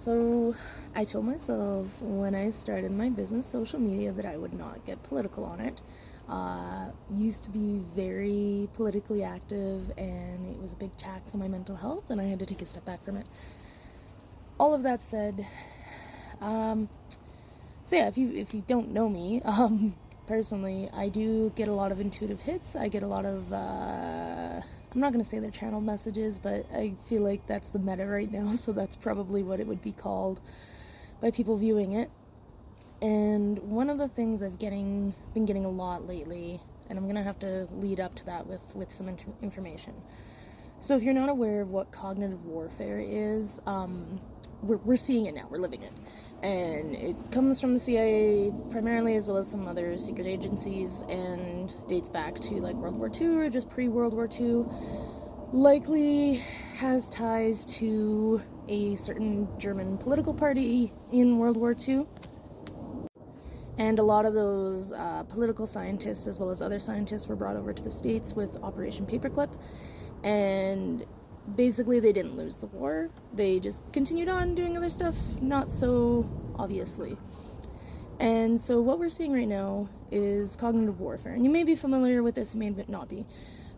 So I told myself when I started my business social media that I would not get political on it. Used to be very politically active, and it was a big tax on my mental health, and I had to take a step back from it. All of that said, um, so yeah, if you don't know me, personally, I do get a lot of intuitive hits. I get a lot of I'm not going to say they're channeled messages, but I feel like that's the meta right now, so that's probably what it would be called by people viewing it. And one of the things been getting a lot lately, and I'm going to have to lead up to that with some information. So if you're not aware of what cognitive warfare is, we're seeing it now, we're living it. And it comes from the CIA primarily, as well as some other secret agencies, and dates back to like World War II or just pre-World War II. Likely has ties to a certain German political party in World War II. And a lot of those political scientists, as well as other scientists, were brought over to the States with Operation Paperclip. And basically, they didn't lose the war. They just continued on doing other stuff, not so obviously. And so what we're seeing right now is cognitive warfare. And you may be familiar with this, you may not be.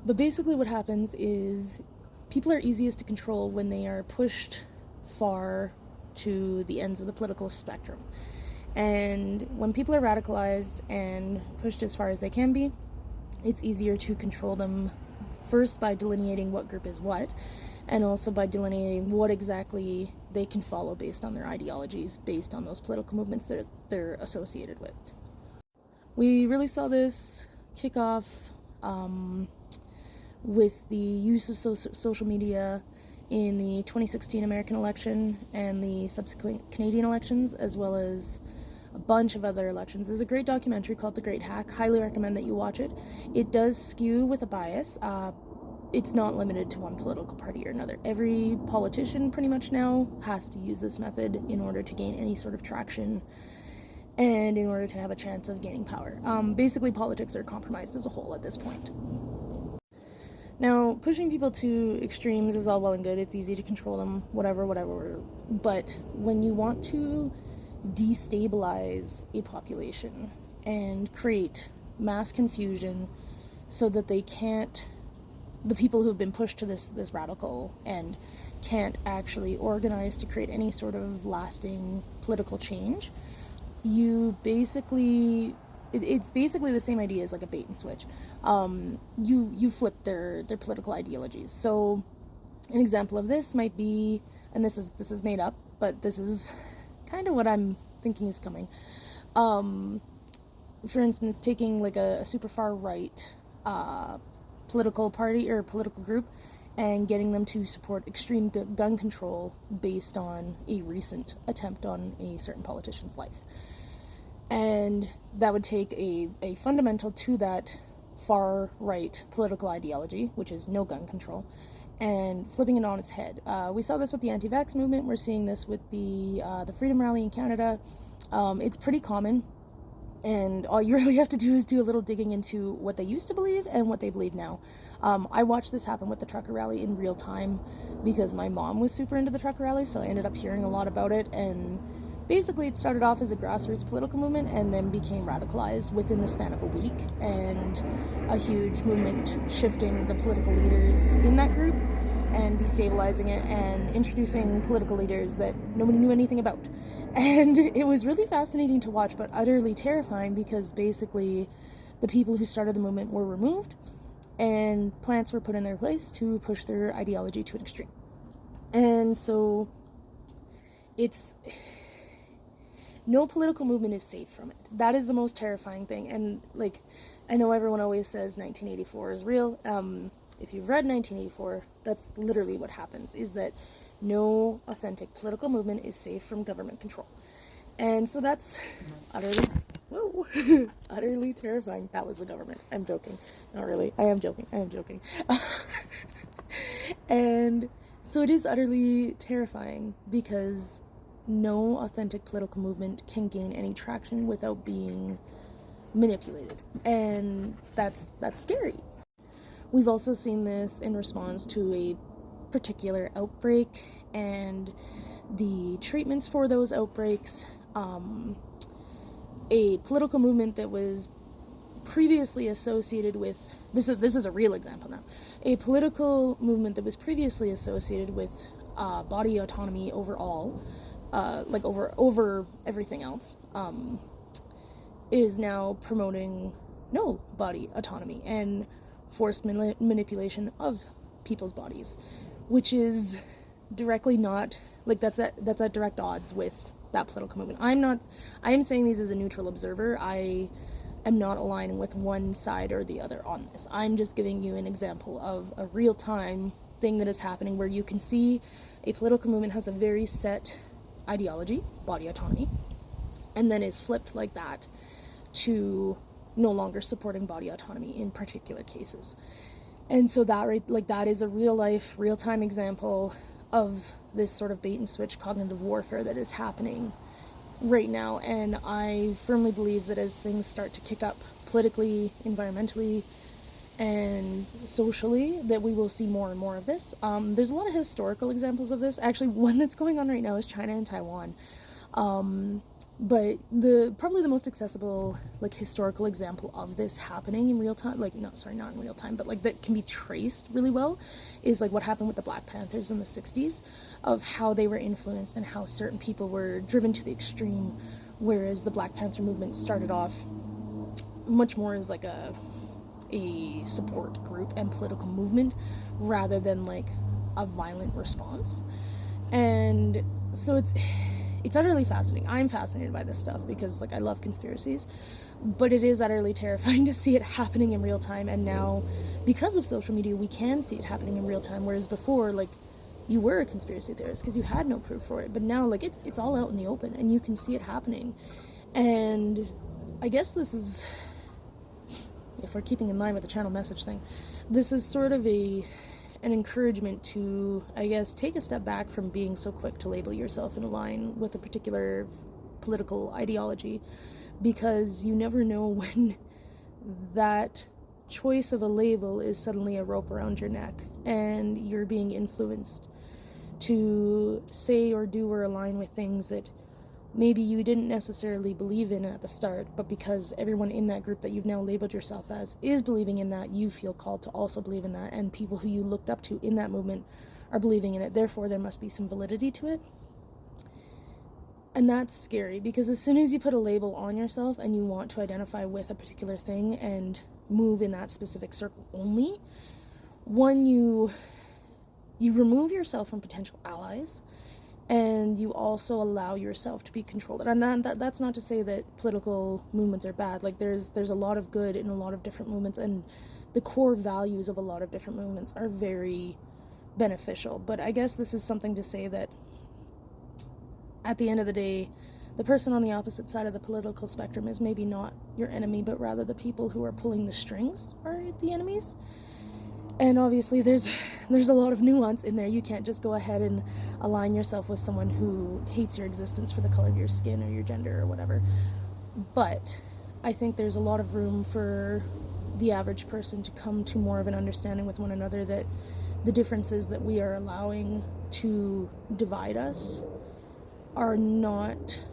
But basically what happens is people are easiest to control when they are pushed far to the ends of the political spectrum. And when people are radicalized and pushed as far as they can be, it's easier to control them, first by delineating what group is what, and also by delineating what exactly they can follow based on their ideologies, based on those political movements that they're associated with. We really saw this kick off with the use of social media in the 2016 American election and the subsequent Canadian elections, as well as a bunch of other elections. There's a great documentary called The Great Hack. Highly recommend that you watch it. It does skew with a bias. It's not limited to one political party or another. Every politician pretty much now has to use this method in order to gain any sort of traction and in order to have a chance of gaining power. Basically, politics are compromised as a whole at this point. Now, pushing people to extremes is all well and good. It's easy to control them, whatever. But when you want to destabilize a population and create mass confusion so that the people who have been pushed to this radical end can't actually organize to create any sort of lasting political change, it's basically the same idea as like a bait and switch. You flip their political ideologies. So an example of this might be, and this is made up, but this is kind of what I'm thinking is coming. For instance, taking like a super far right political party or political group and getting them to support extreme gun control based on a recent attempt on a certain politician's life. And that would take a fundamental to that far right political ideology, which is no gun control, and flipping it on its head. We saw this with the anti-vax movement. We're seeing this with the Freedom Rally in Canada. It's pretty common, and all you really have to do is do a little digging into what they used to believe and what they believe now. I watched this happen with the trucker rally in real time because my mom was super into the trucker rally, so I ended up hearing a lot about it. And basically, it started off as a grassroots political movement and then became radicalized within the span of a week, and a huge movement shifting the political leaders in that group and destabilizing it and introducing political leaders that nobody knew anything about. And it was really fascinating to watch, but utterly terrifying, because basically the people who started the movement were removed and plants were put in their place to push their ideology to an extreme. And so no political movement is safe from it. That is the most terrifying thing. And like, I know everyone always says 1984 is real. If you've read 1984, that's literally what happens, is that no authentic political movement is safe from government control. And so that's utterly terrifying. That was the government. I'm joking. Not really. I am joking. And so it is utterly terrifying, because no authentic political movement can gain any traction without being manipulated. And that's scary. We've also seen this in response to a particular outbreak, and the treatments for those outbreaks, a political movement that was previously associated with, this is a real example now, a political movement that was previously associated with body autonomy overall, like over everything else, is now promoting no body autonomy and forced manipulation of people's bodies, which is directly not, like, that's at direct odds with that political movement. I am saying these as a neutral observer. I am not aligning with one side or the other on this. I'm just giving you an example of a real-time thing that is happening where you can see a political movement has a very set ideology, body autonomy, and then is flipped like that to no longer supporting body autonomy in particular cases. And so that is a real-life, real-time example of this sort of bait-and-switch cognitive warfare that is happening right now. And I firmly believe that as things start to kick up politically, environmentally, and socially, that we will see more and more of this. There's a lot of historical examples of this. Actually, one that's going on right now is China and Taiwan. But probably the most accessible, like, historical example of this happening in real time, like, not in real time, but, like, that can be traced really well, is, like, what happened with the Black Panthers in the 60s, of how they were influenced and how certain people were driven to the extreme, whereas the Black Panther movement started off much more as, like, a support group and political movement, rather than, like, a violent response. And so it's utterly fascinating. I'm fascinated by this stuff because, like, I love conspiracies, but it is utterly terrifying to see it happening in real time. And now, because of social media, we can see it happening in real time, whereas before, like, you were a conspiracy theorist because you had no proof for it. But now, like, it's all out in the open and you can see it happening. And I guess this is, if we're keeping in line with the channel message thing, this is sort of an encouragement to, I guess, take a step back from being so quick to label yourself in a line with a particular political ideology, because you never know when that choice of a label is suddenly a rope around your neck and you're being influenced to say or do or align with things that maybe you didn't necessarily believe in at the start, but because everyone in that group that you've now labeled yourself as is believing in that, you feel called to also believe in that, and people who you looked up to in that movement are believing in it, therefore there must be some validity to it. And that's scary, because as soon as you put a label on yourself and you want to identify with a particular thing and move in that specific circle only, one, you remove yourself from potential allies, and you also allow yourself to be controlled. And that's not to say that political movements are bad. Like, there's a lot of good in a lot of different movements, and the core values of a lot of different movements are very beneficial. But I guess this is something to say that at the end of the day, the person on the opposite side of the political spectrum is maybe not your enemy, but rather the people who are pulling the strings are the enemies. And obviously there's a lot of nuance in there. You can't just go ahead and align yourself with someone who hates your existence for the color of your skin or your gender or whatever. But I think there's a lot of room for the average person to come to more of an understanding with one another that the differences that we are allowing to divide us are not...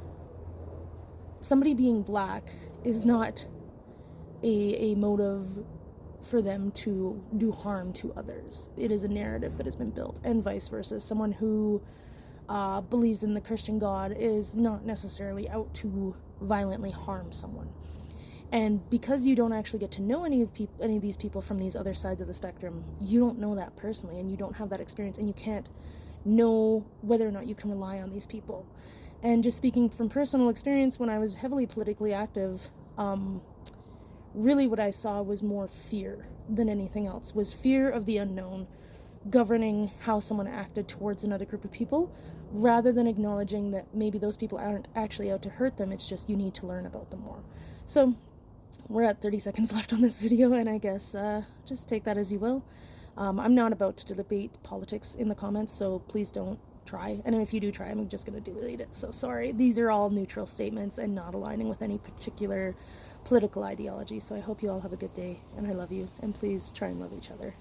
Somebody being black is not a motive for them to do harm to others. It is a narrative that has been built, and vice versa. Someone who believes in the Christian God is not necessarily out to violently harm someone. And because you don't actually get to know any of these people from these other sides of the spectrum, you don't know that personally, and you don't have that experience, and you can't know whether or not you can rely on these people. And just speaking from personal experience, when I was heavily politically active, really what I saw was more fear than anything else, was fear of the unknown governing how someone acted towards another group of people, rather than acknowledging that maybe those people aren't actually out to hurt them, it's just you need to learn about them more. So we're at 30 seconds left on this video, and I guess just take that as you will. I'm not about to debate politics in the comments, so please don't try. And if you do try, I'm just going to delete it, so sorry. These are all neutral statements and not aligning with any particular political ideology. So I hope you all have a good day, and I love you, and please try and love each other.